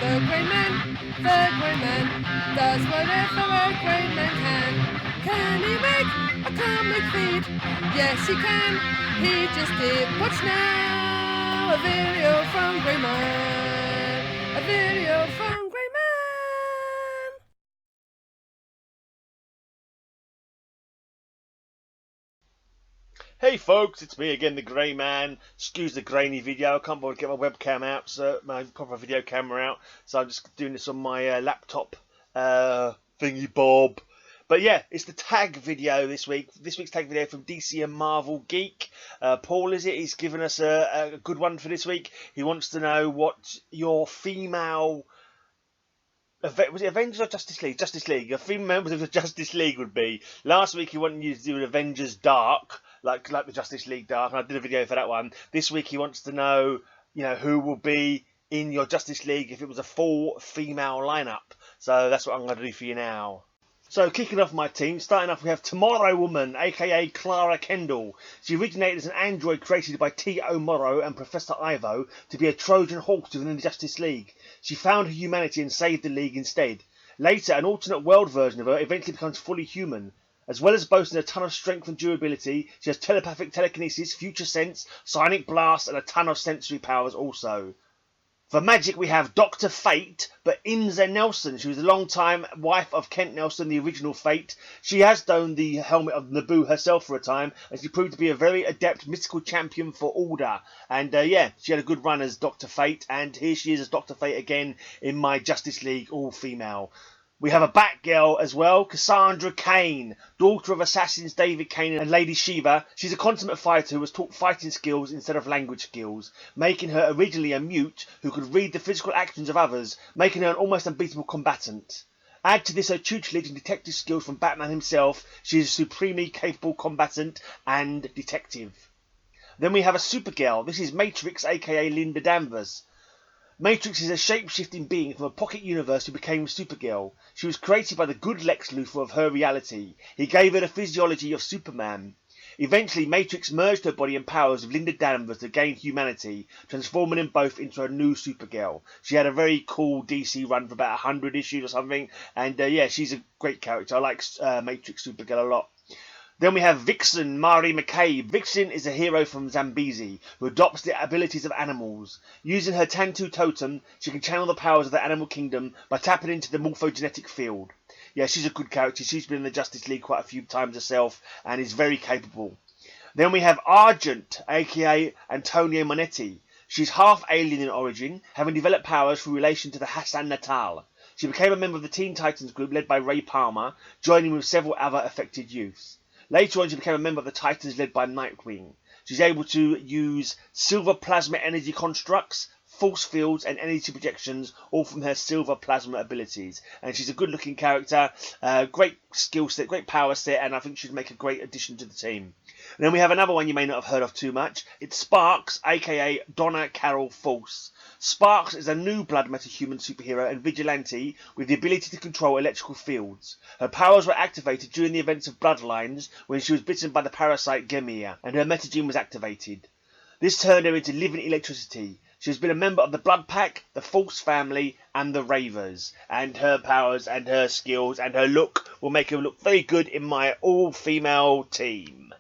The Grey Man does whatever a Grey Man can. Can he make a comic feed? Yes, he can. He just did. Watch now, a video from Grey Man. A video from Grey Man. Hey folks, it's me again, the Grey Man. Excuse the grainy video. I can't bother to get my webcam out, so my proper video camera out. So I'm just doing this on my laptop thingy bob. But yeah, it's the tag video this week. This week's tag video from DC Marvel Geek. Paul, is it? He's given us a good one for this week. He wants to know what your female... Was it Avengers or Justice League? Justice League. Your female members of the Justice League would be. Last week he wanted you to do an Avengers Dark, like the Justice League Dark, and I did a video for that one. This week he wants to know, who will be in your Justice League if it was a full female lineup. So that's what I'm going to do for you now. So kicking off my team, starting off we have Tomorrow Woman, aka Clara Kendall. She originated as an android created by T.O. Morrow and Professor Ivo to be a Trojan horse within the Justice League. She found her humanity and saved the League instead. Later, an alternate world version of her eventually becomes fully human. As well as boasting a ton of strength and durability, she has telepathic telekinesis, future sense, psionic blast, and a ton of sensory powers also. For magic, we have Dr. Fate, but Inza Nelson. She was a long-time wife of Kent Nelson, the original Fate. She has donned the helmet of Naboo herself for a time, and she proved to be a very adept mystical champion for Order. And yeah, she had a good run as Dr. Fate, and here she is as Dr. Fate again in my Justice League all-female. We have a Batgirl as well, Cassandra Cain, daughter of assassins David Cain and Lady Shiva. She's a consummate fighter who was taught fighting skills instead of language skills, making her originally a mute who could read the physical actions of others, making her an almost unbeatable combatant. Add to this her tutelage and detective skills from Batman himself. She is a supremely capable combatant and detective. Then we have a Supergirl. This is Matrix, aka Linda Danvers. Matrix is a shape-shifting being from a pocket universe who became Supergirl. She was created by the good Lex Luthor of her reality. He gave her the physiology of Superman. Eventually, Matrix merged her body and powers with Linda Danvers to gain humanity, transforming them both into a new Supergirl. She had a very cool DC run for about 100 issues or something, and yeah, she's a great character. I like Matrix Supergirl a lot. Then we have Vixen, Mari McCabe. Vixen is a hero from Zambezi who adopts the abilities of animals. Using her Tantu totem, she can channel the powers of the animal kingdom by tapping into the morphogenetic field. Yeah, she's a good character. She's been in the Justice League quite a few times herself and is very capable. Then we have Argent, aka Antonio Monetti. She's half alien in origin, having developed powers through relation to the Hassan Natal. She became a member of the Teen Titans group led by Ray Palmer, joining with several other affected youths. Later on, she became a member of the Titans led by Nightwing. She's able to use silver plasma energy constructs, force fields, and energy projections, all from her silver plasma abilities. And she's a good-looking character, great skill set, great power set, and I think she'd make a great addition to the team. And then we have another one you may not have heard of too much. It's Sparks, aka Donna Carol False. Sparks is a new blood metahuman superhero and vigilante with the ability to control electrical fields. Her powers were activated during the events of Bloodlines when she was bitten by the parasite Gemia, and her metagene was activated. This turned her into living electricity. She has been a member of the Blood Pack, the False Family, and the Ravers. And her powers and her skills and her look will make her look very good in my all-female team.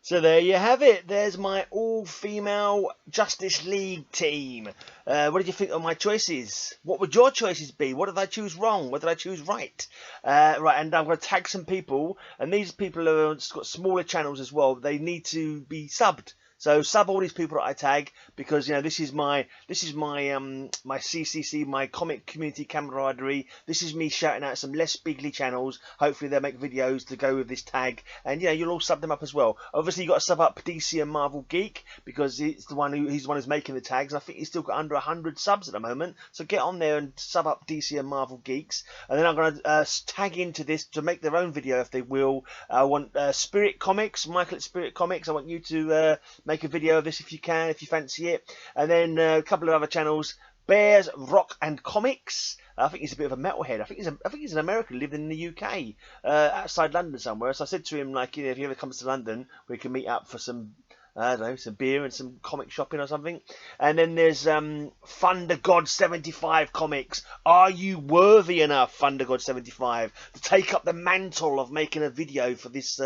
So there you have it. There's my all-female Justice League team. What did you think of my choices? What would your choices be? What did I choose wrong? What did I choose right? Right, and I'm going to tag some people. And these people have got smaller channels as well. They need to be subbed. So sub all these people that I tag because this is my my CCC, my comic community camaraderie. This is me shouting out some less bigly channels. Hopefully they'll make videos to go with this tag, and you'll all sub them up as well. Obviously you got to sub up DC and Marvel Geek because he's the one who's making the tags. And I think he's still got under 100 subs at the moment. So get on there and sub up DC and Marvel Geeks, and then I'm going to tag into this to make their own video if they will. I want Spirit Comics, Michael at Spirit Comics. I want you to make a video of this if you can, if you fancy it. And then a couple of other channels, Bears, Rock and Comics. I think he's a bit of a metalhead. I think he's an American living in the UK, outside London somewhere. So I said to him, if he ever comes to London, we can meet up for some I don't know, some beer and some comic shopping or something. And then there's Thunder God 75 comics. Are you worthy enough, Thunder God 75, to take up the mantle of making a video for this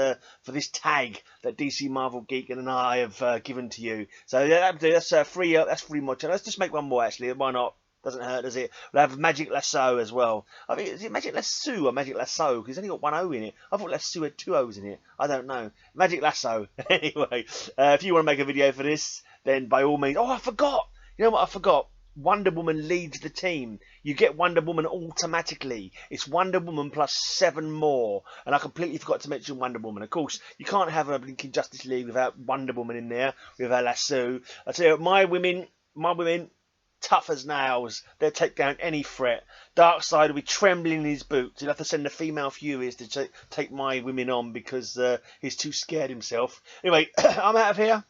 tag that DC Marvel Geek and I have given to you? So yeah, that's free. That's free mod channel. Let's just make one more actually. Why not? Doesn't hurt, does it? We'll have Magic Lasso as well. I think, is it Magic Lasso or Magic Lasso? Because it's only got one O in it. I thought Lasso had two O's in it. I don't know. Magic Lasso. Anyway, if you want to make a video for this, then by all means. Oh, I forgot. You know what I forgot? Wonder Woman leads the team. You get Wonder Woman automatically. It's Wonder Woman plus 7 more. And I completely forgot to mention Wonder Woman. Of course, you can't have a blinking Justice League without Wonder Woman in there, with her lasso. I tell you, my women, tough as nails. They'll take down any threat. Darkseid will be trembling in his boots. He'll have to send the female Furies to take my women on because he's too scared himself. Anyway, I'm out of here.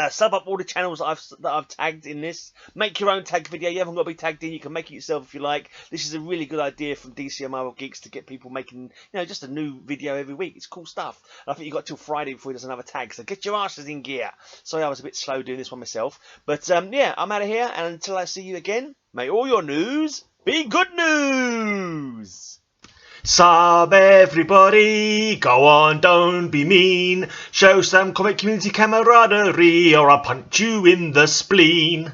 Sub up all the channels that I've tagged in this. Make your own tag video. You haven't got to be tagged in. You can make it yourself if you like. This is a really good idea from DC Marvel Geeks to get people making, just a new video every week. It's cool stuff. And I think you've got till Friday before he does another tag. So get your asses in gear. Sorry I was a bit slow doing this one myself. But yeah, I'm out of here. And until I see you again, may all your news be good news. Sub everybody, go on, don't be mean. Show some comic community camaraderie or I'll punch you in the spleen.